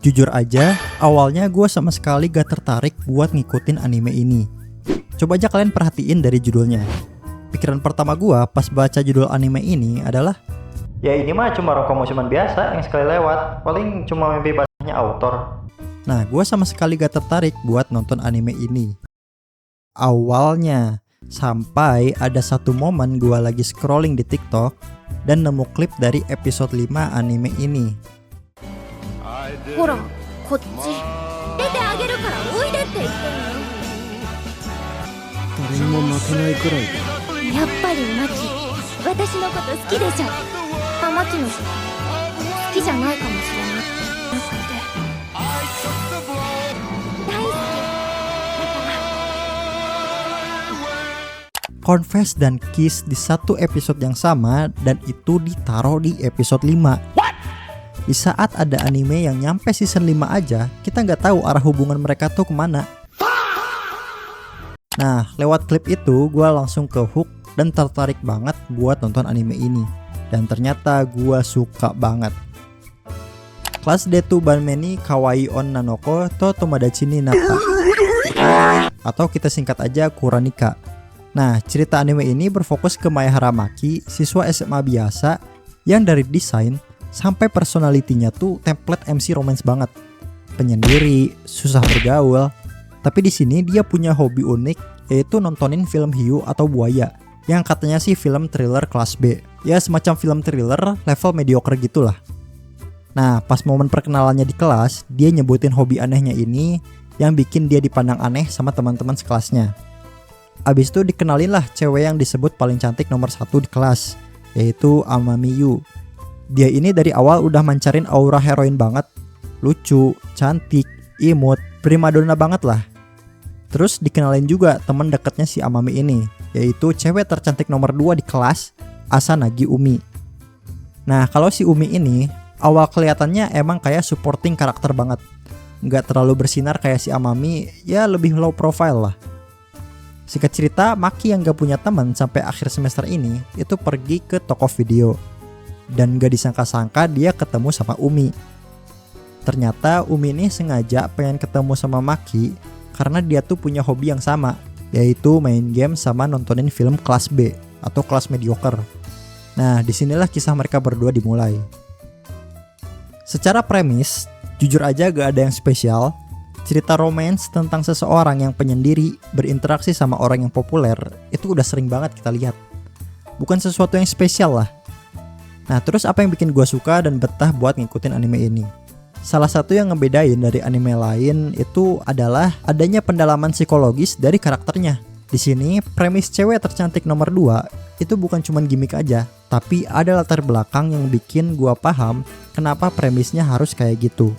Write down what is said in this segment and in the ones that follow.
Jujur aja, awalnya gue sama sekali gak tertarik buat ngikutin anime ini. Coba aja kalian perhatiin dari judulnya. Pikiran pertama gue pas baca judul anime ini adalah, ya ini mah cuma romcom musiman biasa yang sekali lewat, paling cuma mimpi basahnya autor. Nah, gue sama sekali gak tertarik buat nonton anime ini. Awalnya, sampai ada satu momen gue lagi scrolling di TikTok dan nemu klip dari episode 5 anime ini. ほら、こっち出てあげるからおいでって言ってんの。誰にも負けないくらいだ。やっぱりマキ、私のこと好きでしょ。マキのこと好きじゃないかもしれなくて大好きだから。 Confess dan kiss di satu episode yang sama, dan itu ditaruh di episode 5. Di saat ada anime yang nyampe season 5 aja, kita nggak tahu arah hubungan mereka tuh kemana. Nah, lewat klip itu gue langsung ke hook dan tertarik banget buat nonton anime ini. Dan ternyata gue suka banget. Class Detu Banmeni Kawaii on Nanoko to Tomodachi ni Natta, atau kita singkat aja Kuranika. Nah, cerita anime ini berfokus ke Maehara Maki, siswa SMA biasa yang dari desain sampai personalitinya tuh template MC romance banget. Penyendiri, susah bergaul. Tapi di sini dia punya hobi unik, yaitu nontonin film hiu atau buaya, yang katanya sih film thriller kelas B. Ya semacam film thriller level mediocre gitulah. Nah, pas momen perkenalannya di kelas, dia nyebutin hobi anehnya ini yang bikin dia dipandang aneh sama teman-teman sekelasnya. Abis itu dikenalin lah cewek yang disebut paling cantik nomor 1 di kelas, yaitu Amamiyu. Dia ini dari awal udah mancarin aura heroin banget. Lucu, cantik, imut, primadona banget lah. Terus dikenalin juga teman dekatnya si Amami ini, yaitu cewek tercantik nomor 2 di kelas, Asanagi Umi. Nah, kalau si Umi ini awal kelihatannya emang kayak supporting karakter banget. Nggak terlalu bersinar kayak si Amami, ya lebih low profile lah. Singkat cerita, Maki yang gak punya teman sampai akhir semester ini itu pergi ke toko video. Dan gak disangka-sangka dia ketemu sama Umi. Ternyata Umi ini sengaja pengen ketemu sama Maki karena dia tuh punya hobi yang sama, yaitu main game sama nontonin film kelas B atau kelas mediocre. Nah, disinilah kisah mereka berdua dimulai. Secara premis, jujur aja gak ada yang spesial. Cerita romance tentang seseorang yang penyendiri berinteraksi sama orang yang populer itu udah sering banget kita lihat. Bukan sesuatu yang spesial lah. Nah, terus apa yang bikin gue suka dan betah buat ngikutin anime ini? Salah satu yang ngebedain dari anime lain itu adalah adanya pendalaman psikologis dari karakternya. Di sini, premis cewek tercantik nomor 2 itu bukan cuma gimmick aja, tapi ada latar belakang yang bikin gue paham kenapa premisnya harus kayak gitu.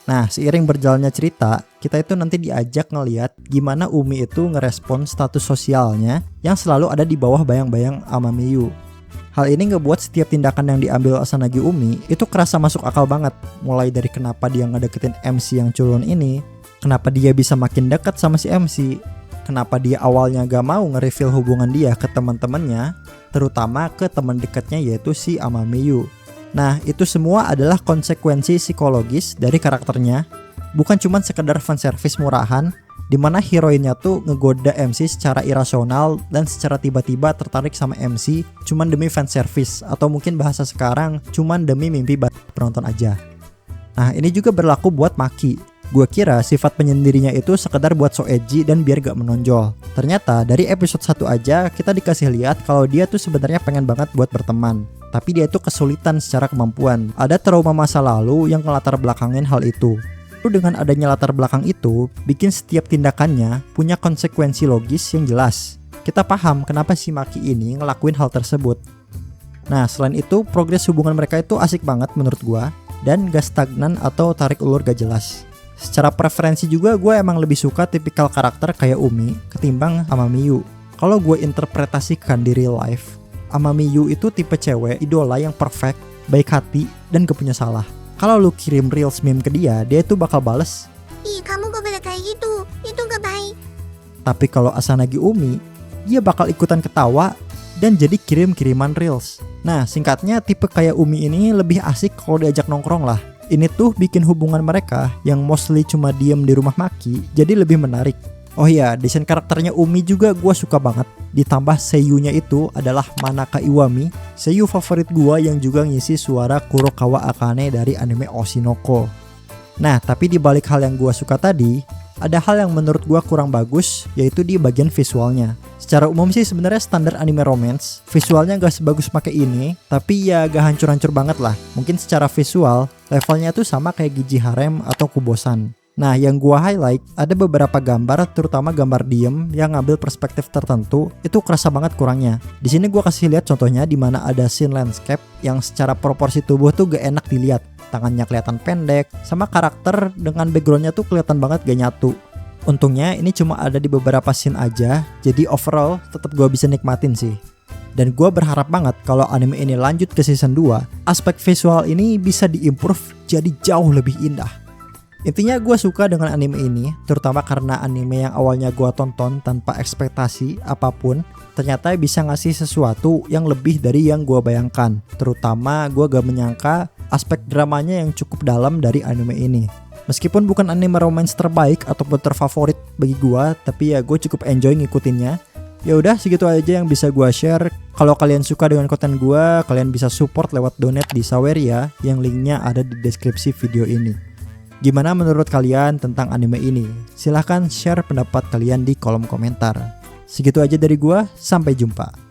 Nah, seiring berjalannya cerita, kita itu nanti diajak ngeliat gimana Umi itu ngerespon status sosialnya yang selalu ada di bawah bayang-bayang Amamiyu. Hal ini ngebuat setiap tindakan yang diambil Asanagi Umi itu kerasa masuk akal banget. Mulai dari kenapa dia ngedeketin MC yang culun ini, kenapa dia bisa makin dekat sama si MC, kenapa dia awalnya gak mau nge-reveal hubungan dia ke teman-temannya, terutama ke teman dekatnya yaitu si Amamiyu. Nah, itu semua adalah konsekuensi psikologis dari karakternya, bukan cuma sekedar fanservice murahan, dimana heroinnya tuh ngegoda MC secara irasional dan secara tiba-tiba tertarik sama MC cuman demi fanservice, atau mungkin bahasa sekarang cuman demi mimpi penonton aja. Nah, ini juga berlaku buat Maki. Gue kira sifat penyendirinya itu sekedar buat so edgy dan biar gak menonjol. Ternyata dari episode 1 aja kita dikasih lihat kalau dia tuh sebenarnya pengen banget buat berteman, tapi dia itu kesulitan secara kemampuan. Ada trauma masa lalu yang ngelatar belakangin hal itu. Dengan adanya latar belakang itu, bikin setiap tindakannya punya konsekuensi logis yang jelas. Kita paham kenapa si Maki ini ngelakuin hal tersebut. Nah, selain itu, progres hubungan mereka itu asik banget menurut gua, dan gak stagnan atau tarik ulur gak jelas. Secara preferensi juga gue emang lebih suka tipikal karakter kayak Umi ketimbang Amamiyu. Kalau gue interpretasikan di real life, Amamiyu itu tipe cewek idola yang perfect, baik hati, dan gak punya salah. Kalau lu kirim reels meme ke dia itu bakal bales, Ih, kamu gak boleh kayak gitu, itu gak baik. Tapi kalau Asanagi Umi, dia bakal ikutan ketawa dan jadi kirim-kiriman reels. Nah, singkatnya tipe kayak Umi ini lebih asik kalau diajak nongkrong lah. Ini tuh bikin hubungan mereka yang mostly cuma diem di rumah Maki jadi lebih menarik. Oh iya, desain karakternya Umi juga gue suka banget. Ditambah seiyunya itu adalah Manaka Iwami, seiyu favorit gue yang juga ngisi suara Kurokawa Akane dari anime Oshinoko. Nah, tapi di balik hal yang gue suka tadi, ada hal yang menurut gue kurang bagus, yaitu di bagian visualnya. Secara umum sih sebenarnya standar anime romance, visualnya gak sebagus make ini, tapi ya gak hancur-hancur banget lah. Mungkin secara visual, levelnya tuh sama kayak Giji Harem atau Kubosan. Nah, yang gua highlight ada beberapa gambar, terutama gambar diem yang ngambil perspektif tertentu, itu kerasa banget kurangnya. Di sini gua kasih lihat contohnya di mana ada scene landscape yang secara proporsi tubuh tuh gak enak dilihat. Tangannya kelihatan pendek, sama karakter dengan backgroundnya tuh kelihatan banget gak nyatu. Untungnya ini cuma ada di beberapa scene aja, jadi overall tetap gua bisa nikmatin sih. Dan gua berharap banget kalau anime ini lanjut ke season 2, aspek visual ini bisa diimprove jadi jauh lebih indah. Intinya gue suka dengan anime ini, terutama karena anime yang awalnya gue tonton tanpa ekspektasi apapun, ternyata bisa ngasih sesuatu yang lebih dari yang gue bayangkan. Terutama gue gak menyangka aspek dramanya yang cukup dalam dari anime ini. Meskipun bukan anime romance terbaik ataupun terfavorit bagi gue, tapi ya gue cukup enjoy ngikutinnya. Ya udah, segitu aja yang bisa gue share. Kalau kalian suka dengan konten gue, kalian bisa support lewat donate di Saweria yang linknya ada di deskripsi video ini. Gimana menurut kalian tentang anime ini? Silahkan share pendapat kalian di kolom komentar. Segitu aja dari gua, sampai jumpa.